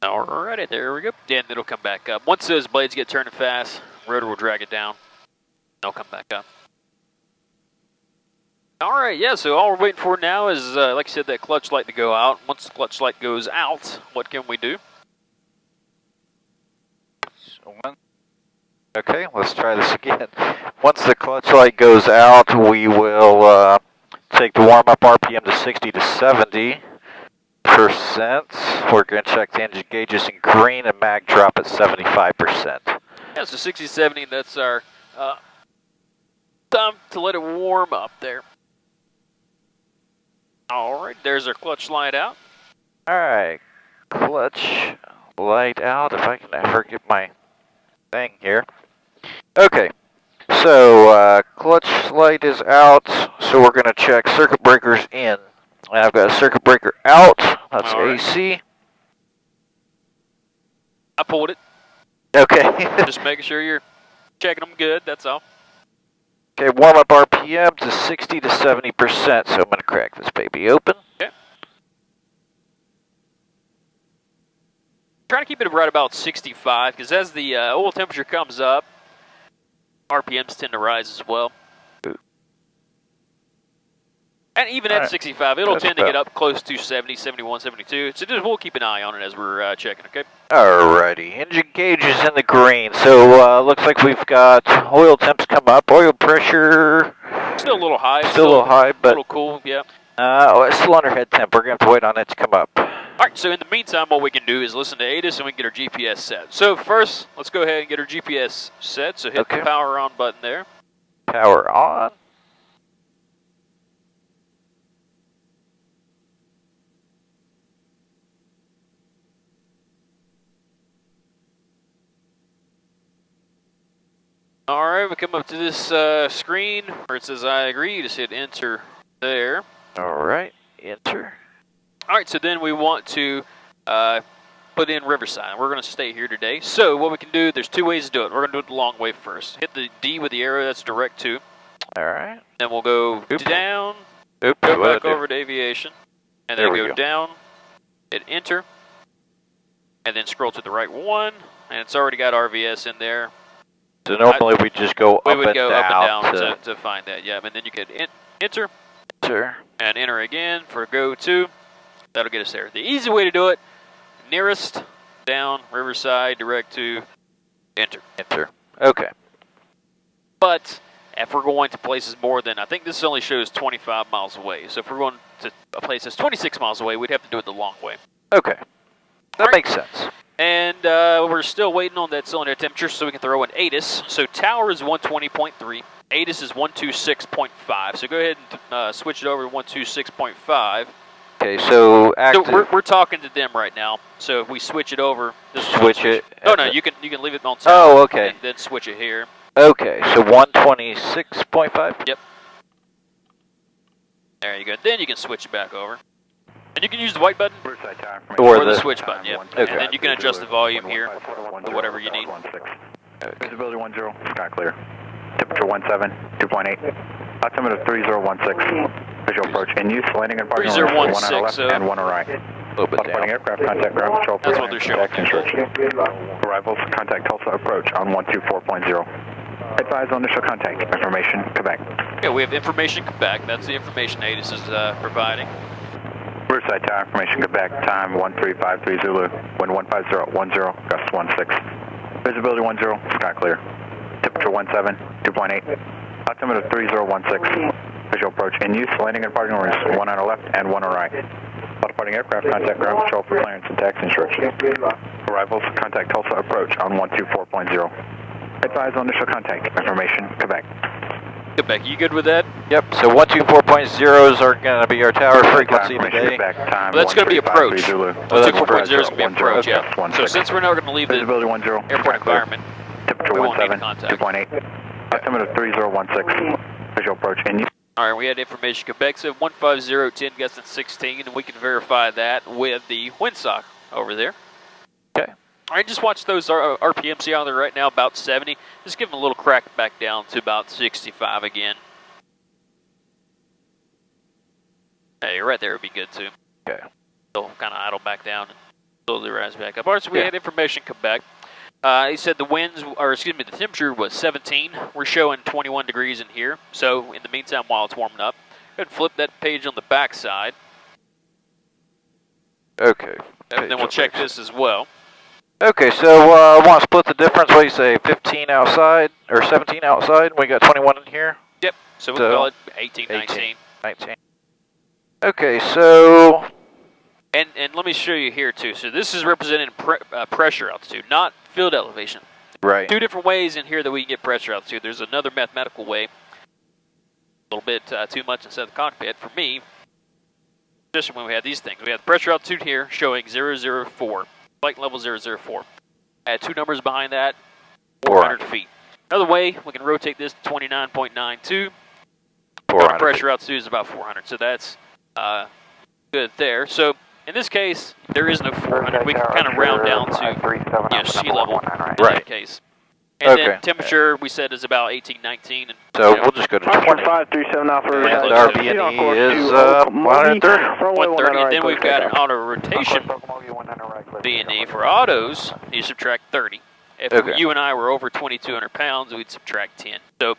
Alrighty, there we go. Then it'll come back up. Once those blades get turning fast, rotor will drag it down. They'll come back up. Alright, yeah, so all we're waiting for now is, like I said, that clutch light to go out. Once the clutch light goes out, what can we do? Okay, let's try this again. Once the clutch light goes out, we will take the warm-up RPM to 60 to 70%. We're going to check the engine gauges in green and mag drop at 75%. Yeah, so 60, 70, that's our time to let it warm up there. Alright, there's our clutch light out. Alright, clutch light out, if I can ever get my thing here. Okay, so clutch light is out, so we're going to check circuit breakers in. And I've got a circuit breaker out, that's AC. I pulled it. Okay. Just making sure you're checking them good, that's all. Okay, warm up RPM to 60 to 70%, so I'm going to crack this baby open. Okay. Trying to keep it right about 65, because as the oil temperature comes up, RPMs tend to rise as well. And even at 65, it'll tend to get up close to 70, 71, 72. So just we'll keep an eye on it as we're checking, okay? Alrighty, engine gauge is in the green, so looks like we've got oil temps come up, oil pressure... Still a little high. Still a little high, but... A little cool, yeah. It's still under head temp, we're going to have to wait on it to come up. Alright, so in the meantime, what we can do is listen to ATIS and we can get our GPS set. So first, let's go ahead and get our GPS set, so hit the power on button there. Power on. Alright, we come up to this screen where it says I agree. You just hit enter there. Alright, enter. Alright, so then we want to put in Riverside. We're going to stay here today. So what we can do, there's two ways to do it. We're going to do it the long way first. Hit the D with the arrow, that's direct to. Alright. Then we'll go down, go back over to aviation, and then go down, hit enter, and then scroll to the right one, and it's already got RVS in there. So normally we just go up and down. We would go up and down to find that, yeah. And then you could enter, and enter again for go to. That'll get us there. The easy way to do it, nearest, down, Riverside, direct to, enter. Enter. Okay. But if we're going to places more than, I think this only shows 25 miles away. So if we're going to a place that's 26 miles away, we'd have to do it the long way. Okay. That makes sense. And we're still waiting on that cylinder temperature so we can throw in ATIS. So tower is 120.3. ATIS is 126.5. So go ahead and switch it over to 126.5. Okay, so active. So we're talking to them right now. So if we switch it over, this will switch it. Oh no, you can leave it on tower. Oh, okay. And then switch it here. Okay, so 126.5. Yep. There you go. Then you can switch it back over. And you can use the white button or the switch button, yeah. Okay. And then you can adjust the volume here to whatever you need. Visibility 10, sky clear. Temperature 17, 2.8. Altimeter 3016. Visual approach in use, landing and parking on 1 on the left and 1 on the right. Departing aircraft, contact ground control. That's what they're showing. Arrivals, contact Tulsa approach on 124.0. Advise on initial contact. Information, Quebec. Yeah, we have information Quebec. That's the information ATIS is providing. Riverside Tower, information Quebec, time 1353 Zulu, wind 15010, gust 16. Visibility 10, sky clear. Temperature 17, 2.8. Altimeter 3016. Visual approach in use, landing and parking rooms, 1 on the left and 1 on the right. While departing aircraft, contact ground control for clearance and taxi instructions. Arrivals, contact Tulsa approach on 124.0. Advise on initial contact. Information, Quebec. Quebec, you good with that? Yep, so 124.0s are going to be our tower frequency today. Well, that's going to be approach. 124.0 is going to be approach, yeah. So since we're now going to leave the airport environment, temperature 17, 2.8. Altimeter 3016. Visual approach in use. Alright, we had information Quebec, so 15010 gusting 16, and we can verify that with the windsock over there. Okay. Alright, just watch those RPMs, see how they're right now, about 70. Just give them a little crack back down to about 65 again. Hey, right there would be good too. Okay. So kind of idle back down. slowly rise back up. All right, so we had information come back. He said the temperature was 17. We're showing 21 degrees in here. So in the meantime, while it's warming up, go ahead and flip that page on the back side. Okay. And then we'll check this as well. Okay, so I want to split the difference. What do you say, 15 outside, or 17 outside, and we got 21 in here? Yep, so we'll call it 18, 19. 19. Okay, so... And let me show you here, too. So this is representing pressure altitude, not field elevation. Right. 2 different ways in here that we can get pressure altitude. There's another mathematical way. A little bit too much inside the cockpit for me. Just when we have these things. We have the pressure altitude here showing 004. Flight level 004. Add 2 numbers behind that, 400 feet. Another way, we can rotate this to 29.92. Our pressure altitude is about 400, so that's good there. So in this case, there is no 400. We can kind of round down to sea level in that case. And then temperature, we said, is about 18, 19. And, so we'll just go to 20. 537 Alpha. And our VNE is 130. 130, and then we've got an auto rotation VNE. For autos, you subtract 30. If you and I were over 2,200 pounds, we'd subtract 10. So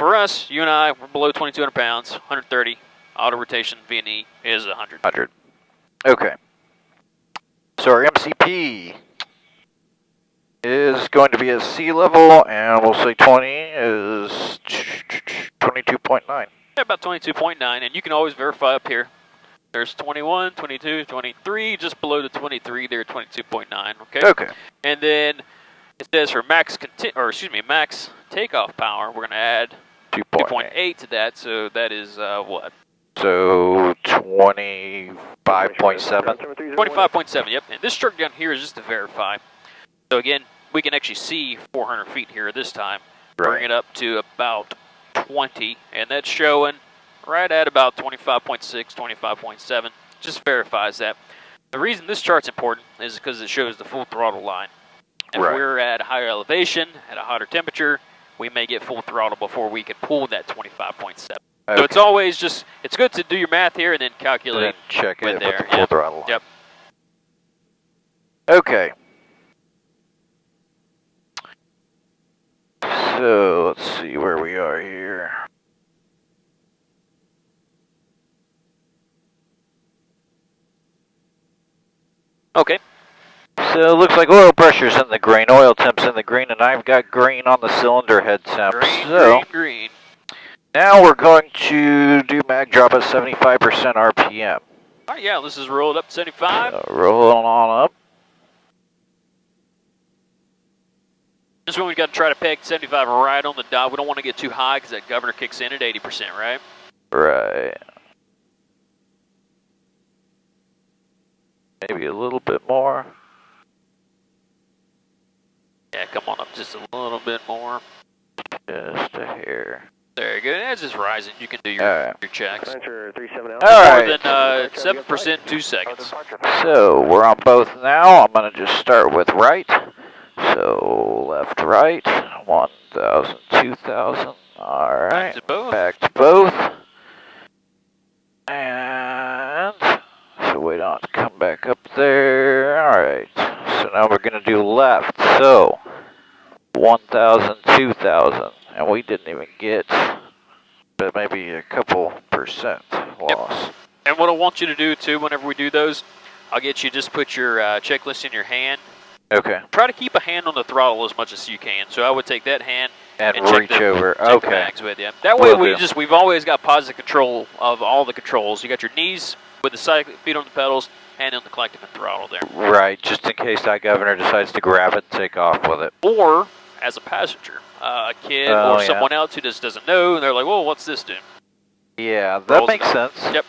for us, you and I, we're below 2,200 pounds, 130. Auto rotation VNE is 100. 100. Okay. So our MCP is going to be at sea level, and we'll say 20 is 22.9. Yeah, about 22.9, and you can always verify up here. There's 21, 22, 23, just below the 23 there, 22.9, okay? Okay. And then it says for max takeoff power, we're going to add 2.8 to that, so that is what? So 25.7. 25.7, yep. And this stroke down here is just to verify. So again, we can actually see 400 feet here this time. Bring it up to about 20, and that's showing right at about 25.6, 25.7. Just verifies that. The reason this chart's important is because it shows the full throttle line. If we're at a higher elevation, at a hotter temperature, we may get full throttle before we can pull that 25.7. So it's always just, it's good to do your math here and then calculate. And then check it there. with the full throttle line. Yep. Okay. So let's see where we are here. Okay. So it looks like oil pressure's in the green, oil temp's in the green, and I've got green on the cylinder head temp. Green. Now we're going to do mag drop at 75% RPM. All right, yeah, this is rolled up to 75. Rolling on up. This one we've got to try to peg 75 right on the dot. We don't want to get too high because that governor kicks in at 80%, right? Right. Maybe a little bit more. Yeah, come on up just a little bit more. Just a hair. There you go. As it's rising, you can do your checks. All More right. than 7%, 2 seconds. So we're on both now. I'm going to just start with right. So left, right, 1,000, 2,000. All right. Back to both. Back to both. And so wait on it to come back up there. All right. So now we're going to do left. So 1,000, 2,000. And we didn't even get but maybe a couple percent loss. Yep. And what I want you to do too, whenever we do those, I'll get you just put your checklist in your hand. Okay. Try to keep a hand on the throttle as much as you can. So I would take that hand and check reach over. Check the mags with you. That way we've always got positive control of all the controls. You got your knees with the side feet on the pedals, hand on the collective and throttle there. Right, just in case that governor decides to grab it and take off with it. Or as a passenger, a kid or someone else who just doesn't know, and they're like, "Whoa, what's this doing?" Yeah, that makes sense. Yep.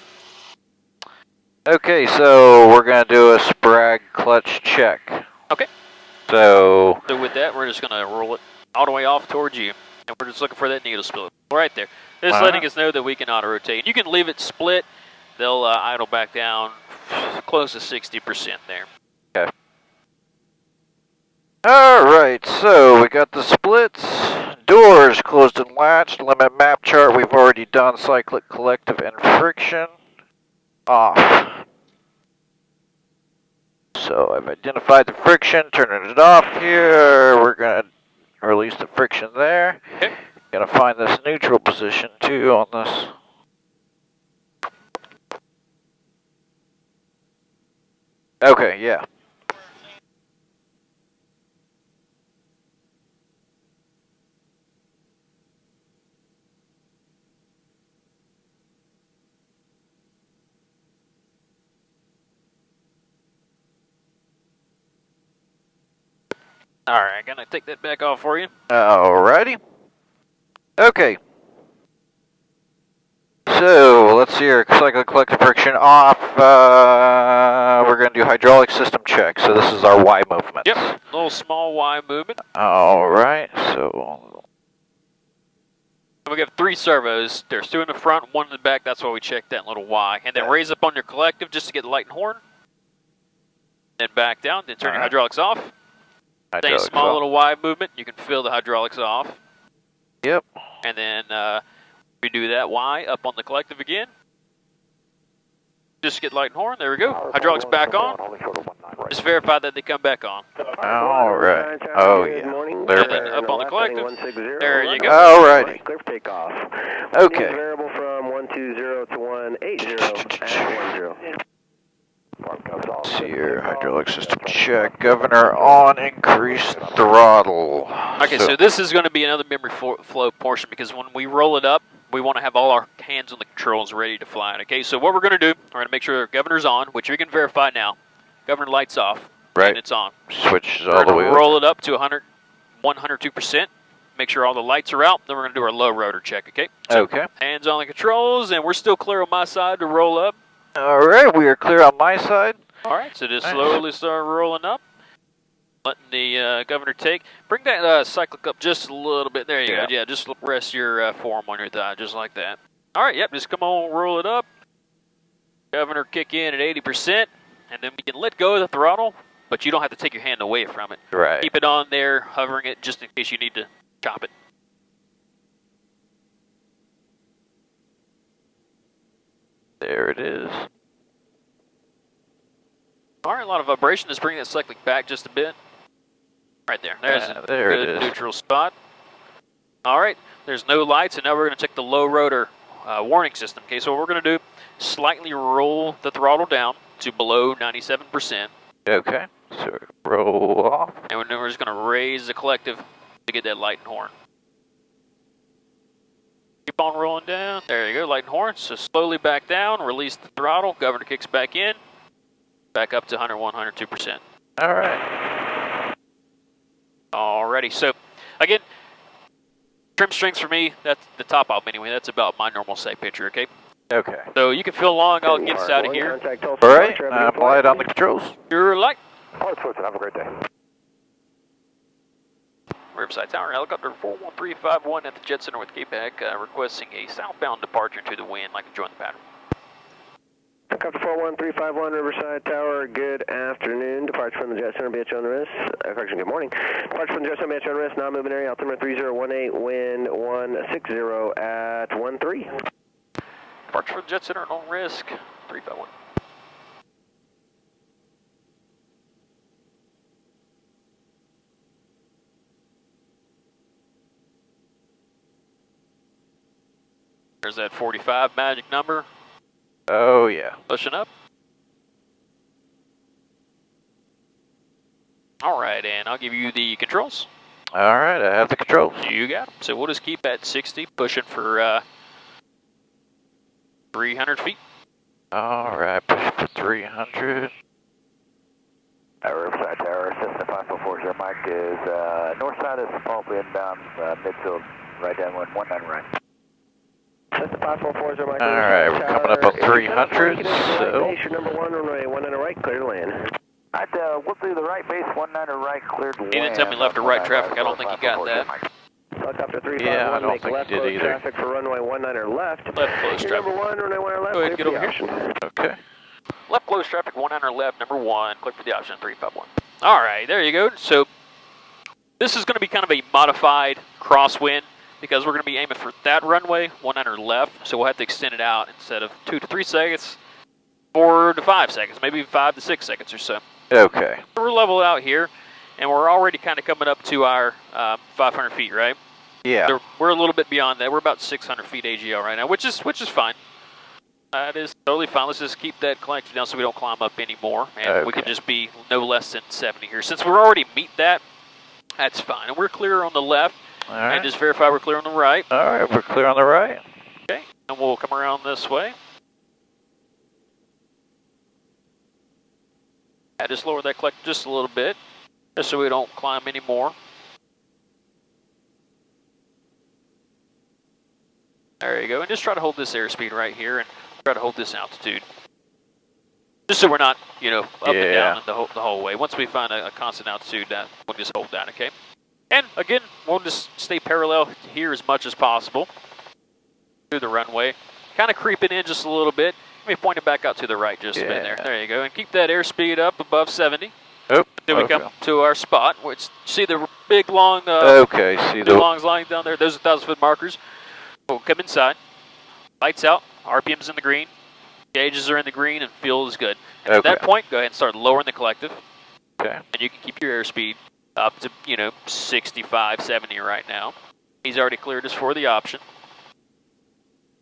Okay, so we're gonna do a Sprague clutch check. Okay. So with that, we're just gonna roll it all the way off towards you, and we're just looking for that needle spill right there. This letting us know that we can auto rotate. You can leave it split; they'll idle back down close to 60% there. Okay. All right, so we got the splits, doors closed and latched, limit map chart we've already done, cyclic, collective, and friction off. So I've identified the friction, turning it off here. We're going to release the friction there. Okay. Gonna find this neutral position too on this. Okay, yeah. All right, gonna take that back off for you. Alrighty. Okay. So let's see here. Cycle collect friction off. We're gonna do hydraulic system check. So this is our Y movement. Yep, little small Y movement. Alright, so We have 3 servos. There's 2 in the front, 1 in the back. That's why we checked that little Y. And then raise up on your collective just to get the light and horn. Then back down. Then turn your hydraulics off. Same small little Y movement. You can feel the hydraulics off. Yep. And then we do that Y up on the collective again. Just get light and horn. There we go. Hydraulics back on. Just verify that they come back on. Alright. Oh yeah. They're And then up on the collective. There you go. Alrighty. Clear for takeoff. Okay. Variable from 120 to 180 at 10. Let's see here. Hydraulic system check. Governor on. Increase throttle. Okay, so this is going to be another memory flow portion because when we roll it up, we want to have all our hands on the controls ready to fly. Okay, so what we're going to do, we're going to make sure our governor's on, which we can verify now. Governor light's off. Right. And it's on. Switch all the way up. Roll it up to 102%. Make sure all the lights are out. Then we're going to do our low rotor check, okay? So Okay. hands on the controls, and we're still clear on my side to roll up. Alright, we are clear on my side. All right, so just Nice. slowly start rolling up. Letting the governor take. Bring that cyclic up just a little bit. There you go. Yeah, just rest your forearm on your thigh, just like that. All right, yep, just come on, roll it up. Governor kick in at 80%, and then we can let go of the throttle, but you don't have to take your hand away from it. Right. Keep it on there, hovering it, just in case you need to chop it. There it is. All right, a lot of vibration. Let's bring that cyclic back just a bit. Right there. There's a there it good is. neutral spot. All right, there's no lights, and now we're going to check the low rotor warning system. Okay, so what we're going to do, slightly roll the throttle down to below 97%. Okay, so roll off. And then we're just going to raise the collective to get that light and horn. Keep on rolling down. There you go, light and horn. So slowly back down, release the throttle. Governor kicks back in. Back up to 101, 102%. All right. Alrighty, so again, trim strengths for me, that's the top op anyway. That's about my normal sight picture, okay? Okay. So you can feel along. I'll get us out of here. All right, I'm light on the controls. You're light. Oh, it's Have a great day. Riverside Tower, helicopter 41351 at the Jet Center with KPAC, requesting a southbound departure to the wind, like to join the pattern. Helicopter 41351, Riverside Tower, good afternoon. Departure from the Jet Center, BH on the wrist. Correction, good morning. Departure from the Jet Center, BH on the wrist, non-movement area, altimeter 3018, wind 160 at 13. Departure from the Jet Center, on risk, 351. There's that 45 magic number. Oh yeah. Pushing up. All right, and I'll give you the controls. All right, I have the controls. You got them. So we'll just keep at 60, pushing for 300 feet. All right, push for 300. Riverside Tower, Cessna 5440, Mike is north side of the pump, inbound midfield, right down 19 right. Cessna 5440, Mike. All right, we're coming up on 300, so. Station number 1, runway 19 right, clear to land. Alright, we'll do the right base, 19 right, cleared to land. He didn't tell me left or right traffic. I don't think he got that. Helicopter 351, Yeah, I don't make think left he did close either. traffic for runway 19 left. Left close Your traffic. number 1, runway 19 left, Go ahead, clear get for over the here. option. Okay. Left close traffic, 19 left, number 1, click for the option, 351. All right, there you go. So this is going to be kind of a modified crosswind because we're going to be aiming for that runway, 19 left. So we'll have to extend it out instead of 2 to 3 seconds, 4 to 5 seconds, maybe 5 to 6 seconds or so. Okay. We're level out here, and we're already kind of coming up to our 500 feet, right? Yeah. So we're a little bit beyond that. We're about 600 feet AGL right now, which is fine. That is totally fine. Let's just keep that collective down so we don't climb up anymore, and we can just be no less than 70 here. Since we're already meet that, that's fine. And we're clear on the left, and just verify we're clear on the right. All right, we're clear on the right. Okay, and we'll come around this way. Yeah, just lower that collector just a little bit, just so we don't climb anymore. There you go, and just try to hold this airspeed right here, and try to hold this altitude. Just so we're not, you know, up and down the whole way. Once we find a constant altitude, we'll just hold that, okay? And again, we'll just stay parallel here as much as possible through the runway. Kind of creeping in just a little bit. Let me point it back out to the right just a bit there. There you go. And keep that airspeed up above 70. Oh, Then we come to our spot, which see the big long see the longs lying down there. Those are 1,000-foot markers. We'll come inside. Lights out. RPM's in the green. Gauges are in the green, and fuel is good. And at that point, go ahead and start lowering the collective. Okay. And you can keep your airspeed up to, you know, 65, 70 right now. He's already cleared us for the option.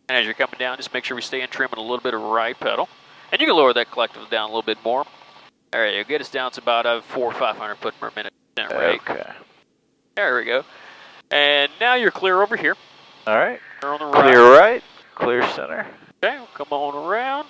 And as you're coming down, just make sure we stay in trim with a little bit of right pedal. And you can lower that collective down a little bit more. There you go. Get us down to about 400 or 500 foot per minute rate. Okay. There we go. And now you're clear over here. All right. Clear on the Clear right. Clear center. Okay, we'll come on around.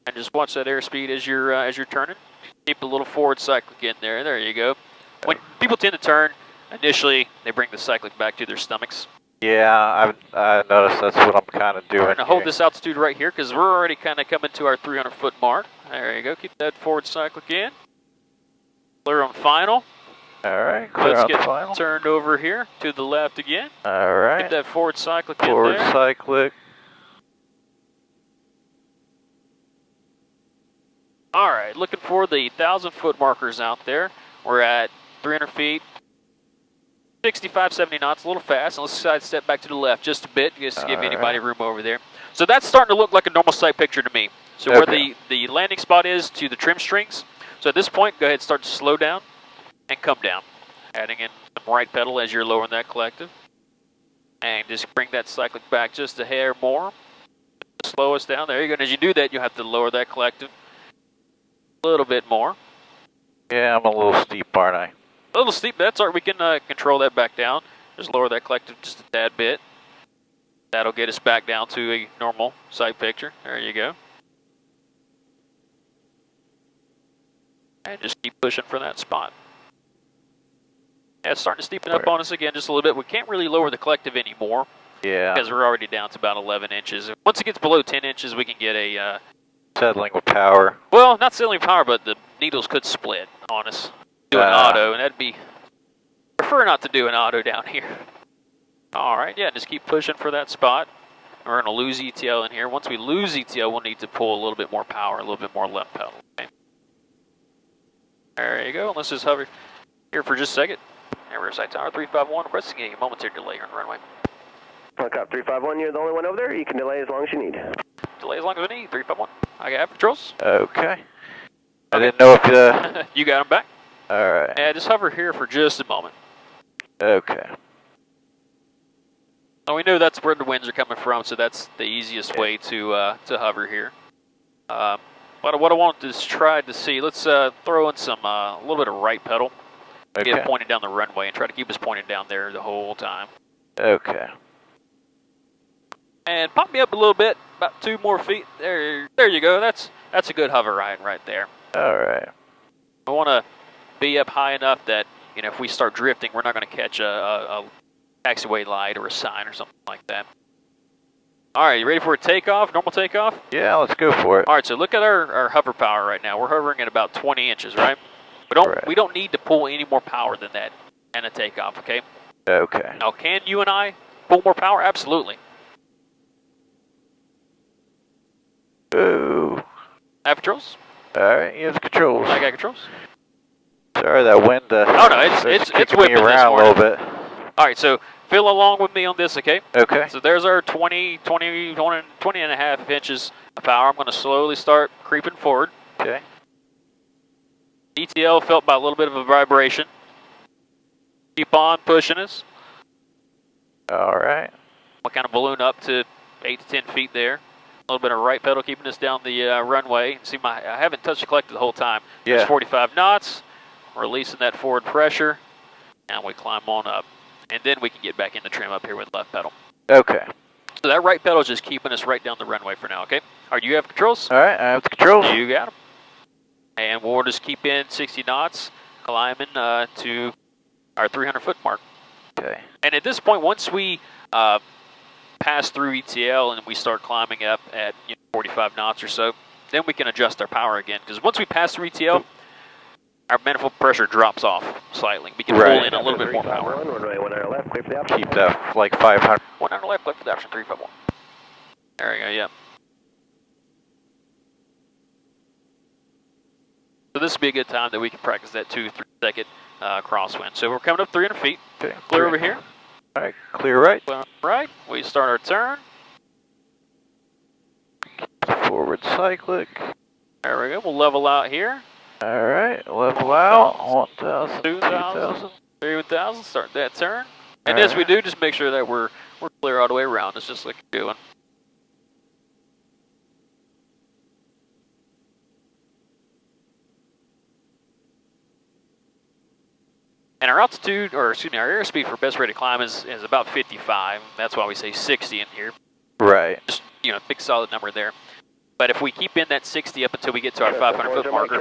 And just watch that airspeed as you're turning. Keep a little forward cyclic in there. There you go. When people tend to turn, initially they bring the cyclic back to their stomachs. Yeah, I noticed that's what I'm kind of doing. We're going to hold this altitude right here because we're already kind of coming to our 300-foot mark. There you go. Keep that forward cyclic in. Clear on final. All right, clear on final. Let's get turned over here to the left again. All right. Keep that forward cyclic in there. Forward cyclic. All right, looking for the 1,000-foot markers out there. We're at 300 feet. 65, 70 knots, a little fast. And let's sidestep back to the left just a bit, just to give anybody room over there. So that's starting to look like a normal sight picture to me. So where the landing spot is to the trim strings. So at this point, go ahead and start to slow down and come down. Adding in some right pedal as you're lowering that collective. And just bring that cyclic back just a hair more. Slow us down. There you go. And as you do that, you have to lower that collective a little bit more. Yeah, I'm a little steep, aren't I? A little steep, that's all right. We can control that back down. Just lower that collective just a tad bit. That'll get us back down to a normal sight picture. There you go. And just keep pushing for that spot. Yeah, it's starting to steepen up on us again just a little bit. We can't really lower the collective anymore. Yeah. Because we're already down to about 11 inches. Once it gets below 10 inches, we can get a... settling with power. Well, not settling power, but the needles could split on us. Do an auto, and that'd be... Prefer not to do an auto down here. All right, yeah, just keep pushing for that spot. We're going to lose ETL in here. Once we lose ETL, we'll need to pull a little bit more power, a little bit more left pedal. Okay. There you go. Let's just hover here for just a second. And Riverside Tower 351, requesting a momentary delay on the runway. Cop 351, you're the only one over there. You can delay as long as you need. Delay as long as we need, 351. I got patrols. Okay. I didn't know if you got them back? All right. Yeah, just hover here for just a moment. Okay. Well, we know that's where the winds are coming from, so that's the easiest way to hover here. What I want is try to see, let's throw in some a little bit of right pedal. Get it pointed down the runway and try to keep us pointed down there the whole time. Okay. And pop me up a little bit, about 2 more feet. There you go. That's a good hover ride right there. All right. I want to be up high enough that, you know, if we start drifting, we're not going to catch a taxiway light or a sign or something like that. All right, you ready for a takeoff, normal takeoff? Yeah, let's go for it. All right, so look at our hover power right now. We're hovering at about 20 inches, right? We don't need to pull any more power than that and a takeoff, okay? Okay. Now, can you and I pull more power? Absolutely. Ooh. Have controls? All right, you have controls. I got controls. Sorry, that wind. Oh no, it's whipping around a little bit. All right, so feel along with me on this, okay? Okay. So there's our 20 and a half inches of power. I'm going to slowly start creeping forward. Okay. ETL felt by a little bit of a vibration. Keep on pushing us. All right. We'll kind of balloon up to 8 to 10 feet there. A little bit of right pedal keeping us down the runway. See, I haven't touched the collector the whole time. Yeah. It's 45 knots, releasing that forward pressure, and we climb on up. And then we can get back in the trim up here with left pedal. Okay. So that right pedal is just keeping us right down the runway for now, okay? Are you have controls? All right, I have the controls. You got them. And we'll just keep in 60 knots, climbing to our 300-foot mark. Okay. And at this point, once we pass through ETL and we start climbing up at 45 knots or so, then we can adjust our power again. Because once we pass through ETL, our manifold pressure drops off slightly. We can pull in a little bit more power. Keep that like 500. 1 hour left, click for the option 351. There we go, yeah. So this would be a good time that we can practice that 2-3 second crosswind. So we're coming up 300 feet. Okay. Clear over here. All right, clear right. Right, we start our turn. Forward cyclic. There we go, we'll level out here. All right, level out. 1,000, 2,000, 3,000, start that turn. And All as we right. do, just make sure that we're clear all the way around. It's just like you're doing. And our altitude, or excuse me, our airspeed for best rated climb is about 55. That's why we say 60 in here. Right. Just, big solid number there. But if we keep in that 60 up until we get to our 500-foot marker,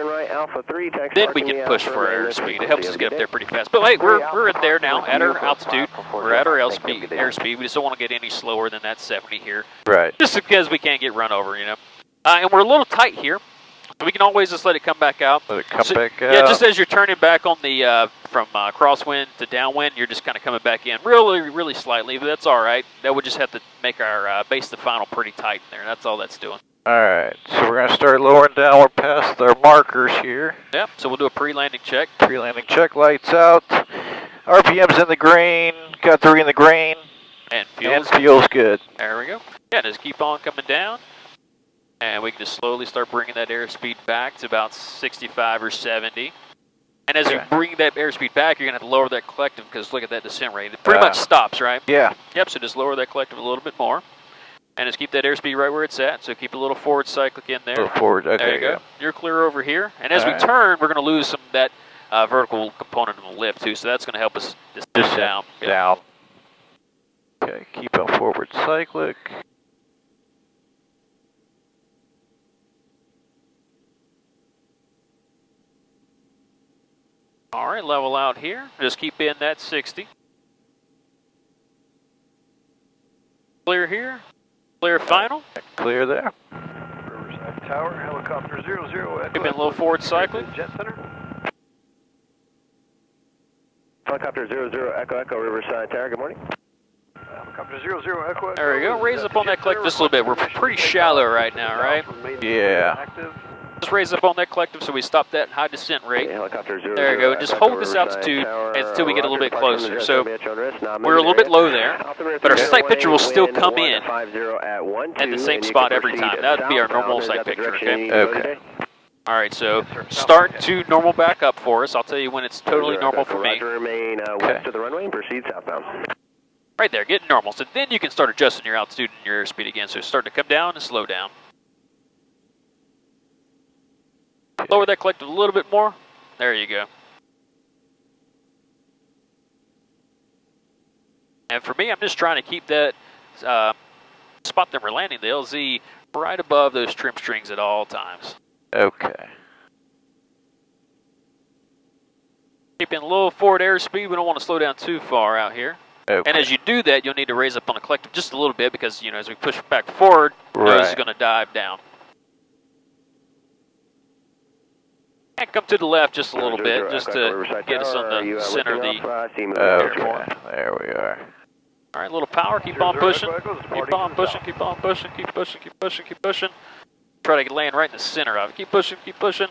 then we can push for our airspeed. It helps us get up there pretty fast. But wait, we're at there now, at our altitude. We're at our airspeed. We just don't want to get any slower than that 70 here. Right. Just because we can't get run over, And we're a little tight here. So we can always just let it come back out. Let it come back out. Yeah, just as you're turning back on the from crosswind to downwind, you're just kind of coming back in really, really slightly, but that's all right. That would just have to make our base to final pretty tight in there. That's all that's doing. All right, so we're going to start lowering down. We're past our markers here. Yep, so we'll do a pre-landing check. Pre-landing check, lights out. RPM's in the green. Got 3 in the green. And feels good. There we go. Yeah, just keep on coming down. And we can just slowly start bringing that airspeed back to about 65 or 70. And as you bring that airspeed back, you're going to have to lower that collective because look at that descent rate. It pretty much stops, right? Yeah. Yep, so just lower that collective a little bit more. And just keep that airspeed right where it's at. So keep a little forward cyclic in there. A little forward, okay. There you go. You're clear over here. And as we turn, we're going to lose some of that vertical component of the lift too. So that's going to help us just down. Down. Okay, keep on forward cyclic. All right, level out here. Just keep in that 60. Clear here. Clear final. Clear there. Riverside Tower, helicopter 00 Echo. Keep in a little forward cycling. Jet Center. Helicopter 00 Echo Echo Riverside Tower, good morning. Helicopter 00 Echo Echo. There we go. Raise up on that collective just a little bit. We're pretty shallow right now, right? Yeah. Just raise up on that collective so we stop that high descent rate. Helicopter 00 There you go. Just hold this altitude until we get a little bit closer. So we're a little bit low there, but our sight picture will still come in at the same spot every time. That would be our normal sight picture, okay? Okay. All right, so start to normal back up for us. I'll tell you when it's totally normal for me. Remain west of the runway and proceed southbound. Right there, getting normal. So then you can start adjusting your altitude and your airspeed again. So start to come down and slow down. Lower that collective a little bit more. There you go. And for me, I'm just trying to keep that spot that we're landing, the LZ, right above those trim strings at all times. Okay. Keeping a little forward airspeed. We don't want to slow down too far out here. Okay. And as you do that, you'll need to raise up on the collective just a little bit because, as we push back forward, nose is going to dive down. And come to the left just a little bit, just to get us on the center of the airport. There we are. All right, a little power, keep on pushing, keep on pushing, keep on pushing, keep pushing, keep pushing, keep pushing. Try to land right in the center of it. Keep pushing, keep pushing.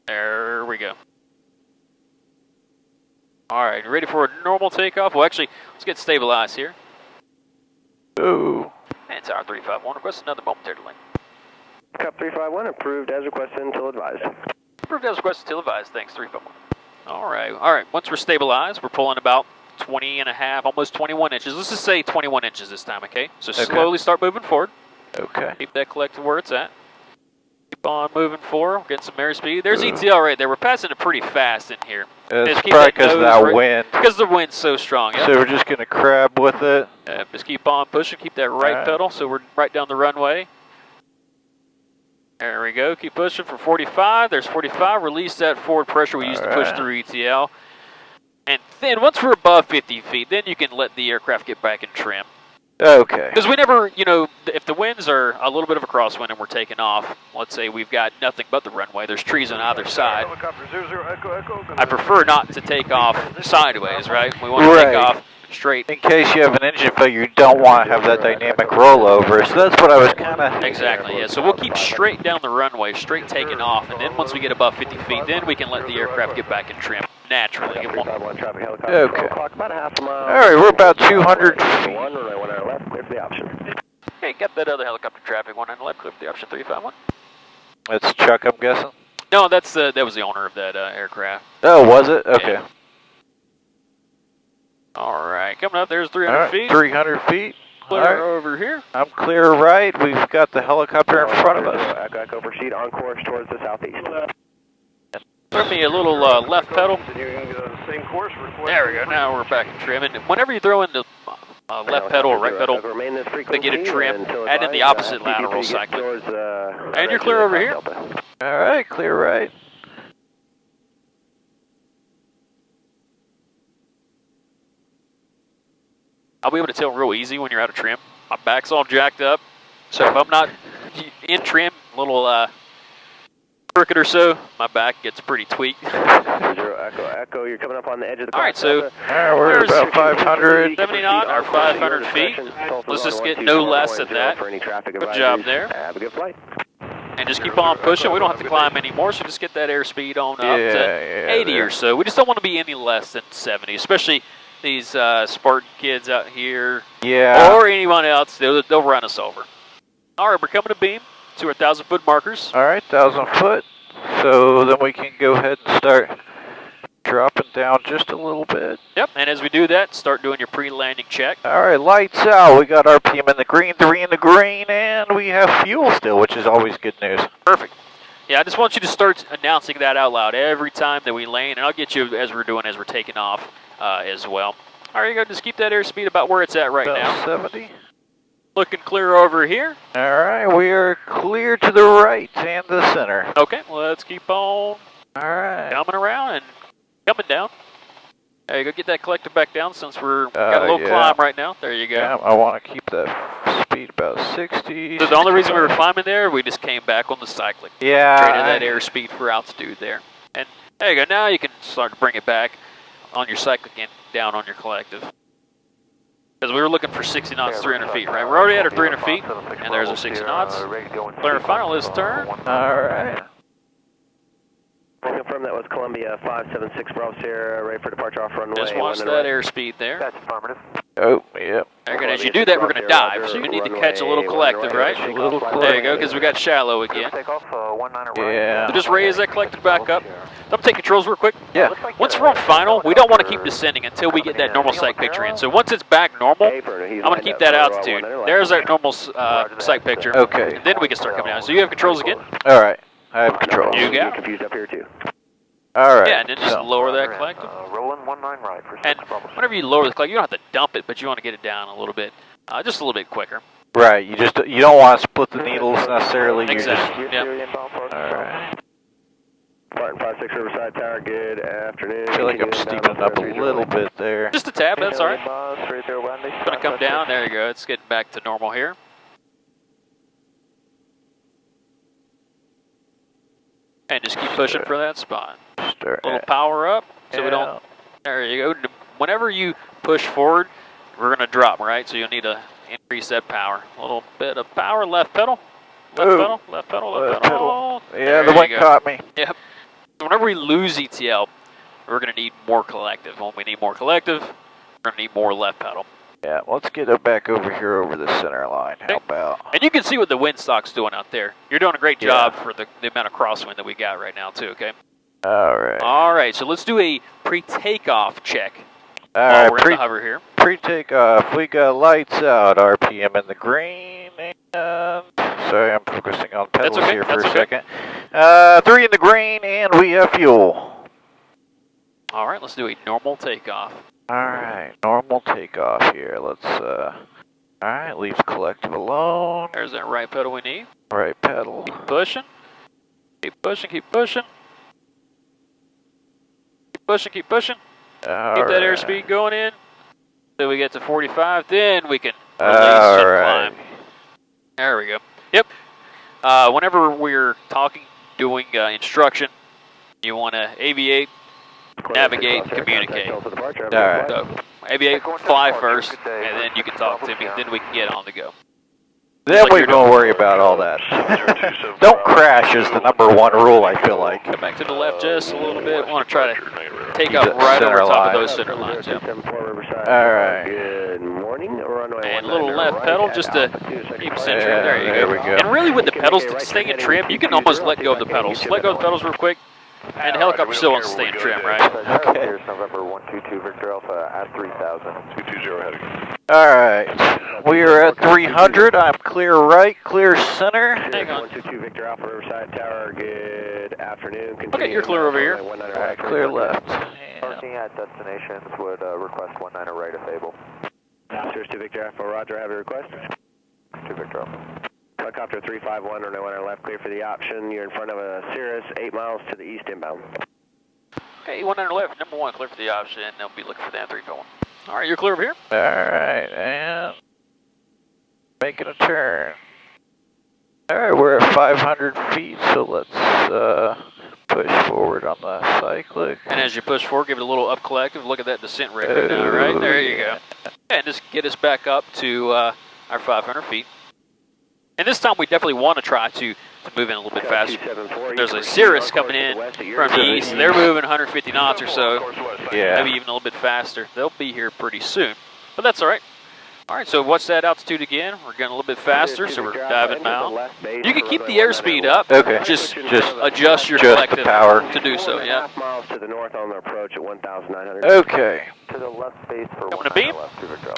There we go. All right, ready for a normal takeoff? Well, actually, let's get stabilized here. Ooh. And Tower 351, request another momentary delay. Cup 351, approved as requested until advised. Approved as requested till advised. Thanks, 351. All right. Once we're stabilized, we're pulling about 20 and a half, almost 21 inches. Let's just say 21 inches this time, okay? So slowly start moving forward. Okay. Keep that collective where it's at. Keep on moving forward. Getting some airspeed. There's ETL right there. We're passing it pretty fast in here. It's probably because of that wind. Because the wind's so strong. Yep. So we're just going to crab with it. Just keep on pushing. Keep that right pedal. So we're right down the runway. There we go. Keep pushing for 45. There's 45. Release that forward pressure we used to push through ETL. And then once we're above 50 feet, then you can let the aircraft get back in trim. Okay. Because we never, if the winds are a little bit of a crosswind and we're taking off, let's say we've got nothing but the runway, there's trees on either side. I prefer not to take off sideways, right? We want to take off straight. In case you have an engine failure, you don't want to have that dynamic rollover. So that's what I was kind of... Exactly, yeah. So we'll keep straight down the runway, straight taking off, and then once we get above 50 feet, then we can let the aircraft get back in trim naturally. Okay. About a half a mile. All right, we're about 200 feet. One runway left, clear for the option. Okay, got that other helicopter traffic, 1 on the left, clear for the option 351. That's Chuck, I'm guessing? No, that was the owner of that aircraft. Oh, was it? Okay. Yeah. All right, coming up, there's 300 feet. 300 feet. Clear over here. I'm clear right. We've got the helicopter in front of us. Echo, proceed on course towards the southeast. Throw me a little left pedal. Same course. There we go. Now we're back in trim. And whenever you throw in the left pedal or right pedal to get it trim, add in the opposite lateral cycling. And you're clear over here. All right, clear right. I'll be able to tell real easy when you're out of trim. My back's all jacked up. So if I'm not in trim, a little crooked or so, my back gets pretty tweaked. Echo, you're coming up on the edge of the... All right, so we're about 500. 70 knot or 500 feet. Let's just get no less than that. Good job there. Have a good flight. And just keep on pushing. We don't have to climb anymore, so just get that airspeed on up to 80 or so. We just don't want to be any less than 70, especially these Spartan kids out here. Yeah. Or anyone else. They'll run us over. All right, we're coming to beam to our 1,000-foot markers. All right, 1,000 foot. So then we can go ahead and start dropping down just a little bit. Yep, and as we do that, start doing your pre-landing check. All right, lights out. We got RPM in the green, 3 in the green, and we have fuel still, which is always good news. Perfect. Yeah, I just want you to start announcing that out loud every time that we land, and I'll get you as we're taking off as well. All right, you go. Just keep that airspeed about where it's at right now. 70. Looking clear over here. All right, we are clear to the right and the center. Okay, well, let's keep on all right. coming around and coming down. There you go. Get that collective back down since we're got a little climb right now. There you go. Yeah, I want to keep that speed about 60. So the only reason we were climbing there, we just came back on the cyclic. Yeah. Traded that airspeed for altitude there. And there you go. Now you can start to bring it back on your cyclic and down on your collective. Because we were looking for 60 knots, 300 feet, right? We're already at our 300 feet, and there's our 60 knots. Clear final, let's turn. All right. We'll confirm that was Columbia 576 Bravo Sierra, ready for departure off runway. Just watch that airspeed there. That's affirmative. Oh, yeah. As you do that, we're going to dive, so you need to catch a little collective, right? There you go, because we got shallow again. Yeah. So just raise that collective back up. I'm take controls real quick. Yeah. Once we're on final, we don't want to keep descending until we get that normal sight picture in. So once it's back normal, I'm going to keep that altitude. There's our normal sight picture. Okay. And then we can start coming down. So you have controls again? All right. I have control. You got confused up here too. All right. Yeah, and then just lower that collective. Rolling 19 right for And whenever you lower the collective, you don't have to dump it, but you want to get it down a little bit, just a little bit quicker. Right. You don't want to split the needles necessarily. Exactly. All Yep. right. Spartan 56 Riverside Tower, good afternoon. I feel like I'm steeping up a little bit there. Just a tab, that's all right. It's going to come down. There you go. It's getting back to normal here. And just keep pushing for that spot. A little power up, so we don't. There you go. Whenever you push forward, we're going to drop, right? So you'll need to increase that power. A little bit of power. Left pedal. Left pedal. Left pedal. Left pedal. Yeah, the wind caught me. Yep. Whenever we lose ETL, we're going to need more collective. When we need more collective, we're going to need more left pedal. Yeah, let's get it back over here over the center line. How about? And you can see what the windstock's doing out there. You're doing a great job for the amount of crosswind that we got right now, too, okay? All right. All right, so let's do a pre-takeoff check. All while right, we're in the hover here. Pre-takeoff. We got lights out, RPM in the green, and sorry, I'm focusing on pedals here for a second. 3 in the green, and we have fuel. All right, let's do a normal takeoff. All right, normal takeoff here. Let's, all right, leaves collective alone. There's that right pedal we need. Right pedal. Keep pushing. Keep pushing, keep pushing. Keep pushing, keep pushing. Keep that airspeed going in. Till we get to 45, then we can release and climb. There we go. Yep. Whenever we're talking, doing instruction, you want to aviate, navigate, communicate. All right. So, aviate, fly first, and then you can talk to me, then we can get on the go. Then we don't worry about all that. Don't crash is the #1 rule, I feel like. Come back to the left just a little bit. We want to try to take off right over top of those center lines. Yeah. All right. Good morning. Runway And a little left pedal just to keep center. There you go. There we go. And really with the pedals to stay in trim, you can almost let go of the pedals. Let go of the pedals real quick, and the helicopter still wants to stay in trim, right? Okay. Here's November 122 Victor Alpha at 3000. 220 heading. All right. We are at 300. I'm clear right, clear center. Hang on. 122 Victor Alpha Riverside Tower. Good afternoon. Okay, you're clear over here. All right, clear left. Parking at destinations would request 19 right if able. Cirrus 2 Victor Alpha, Roger, have a request. 2 Victor Alpha. Helicopter 351, runway 19 left, clear for the option. You're in front of a Cirrus, 8 miles to the east inbound. Okay, 100 left, #1, clear for the option, and they'll be looking for that 351. All right, you're clear over here. All right, and making a turn. All right, we're at 500 feet, so let's push forward on the cyclic. And as you push forward, give it a little up collective. Look at that descent rate right now, right? There you go. And just get us back up to our 500 feet. And this time we definitely want to try to move in a little bit faster. There's a Cirrus coming in from the east. They're moving 150 knots or so. Yeah. Maybe even a little bit faster. They'll be here pretty soon. But that's all right. All right, so what's that altitude again? We're getting a little bit faster, so we're diving now. You can keep the airspeed up. Okay. Just adjust your collective power to do so, yeah. Miles to the north on the approach at 1,900. Okay. To the left base for Coming to beam.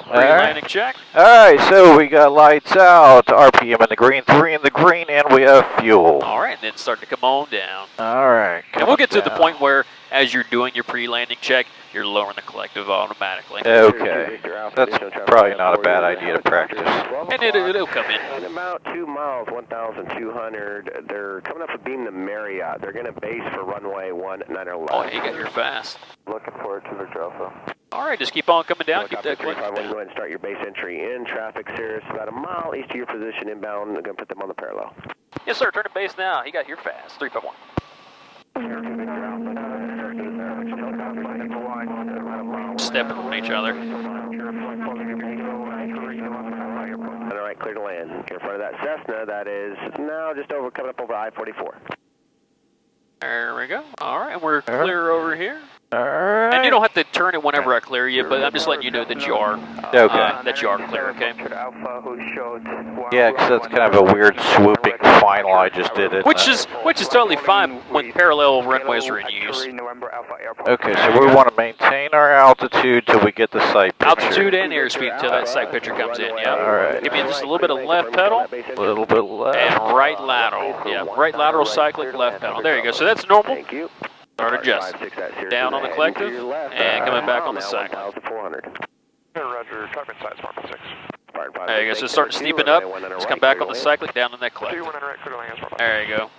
Landing check. All right, so we got lights out, RPM in the green, 3 in the green, and we have fuel. All right, and then start to come on down. All right. And we'll get to the point where, as you're doing your pre-landing check, you're lowering the collective automatically. Okay. That's probably not a bad idea to practice. And it'll come in. In about 2 miles, 1,200, they're coming up with beam the Marriott. They're going to base for runway 19 left. Oh, you got here fast. Looking forward to Victor Alpha. All right, just keep on coming down. Keep that Helicopter collective 351, down. go ahead and start your base entry in. Traffic, Cirrus, about a mile east of your position inbound. I'm going to put them on the parallel. Yes, sir. Turn to base now. He got here fast. 351. Stepping on each other. All right, clear to land. You're in front of that Cessna. That is now just over, coming up over I-44. There we go. All right, and we're clear over here. All right. And you don't have to turn it whenever I clear you, but I'm just letting you know that you are, that you are clear, okay? Yeah, because that's kind of a weird swooping final I just did it. Which is totally fine when parallel runways are in use. Okay, so we want to maintain our altitude till we get the sight picture. Altitude and airspeed until that sight picture comes in, yeah. All right. Give me just a little bit of left pedal. A little bit left. And right lateral. Yeah, right lateral cyclic, left pedal. There you go. So that's normal. Thank you. Start adjusting. Down on the collective and coming back on the cyclic. Roger, target size 1.6. There you go. So starting to steepen up. Just come back on the cyclic, down on that collective. There you go.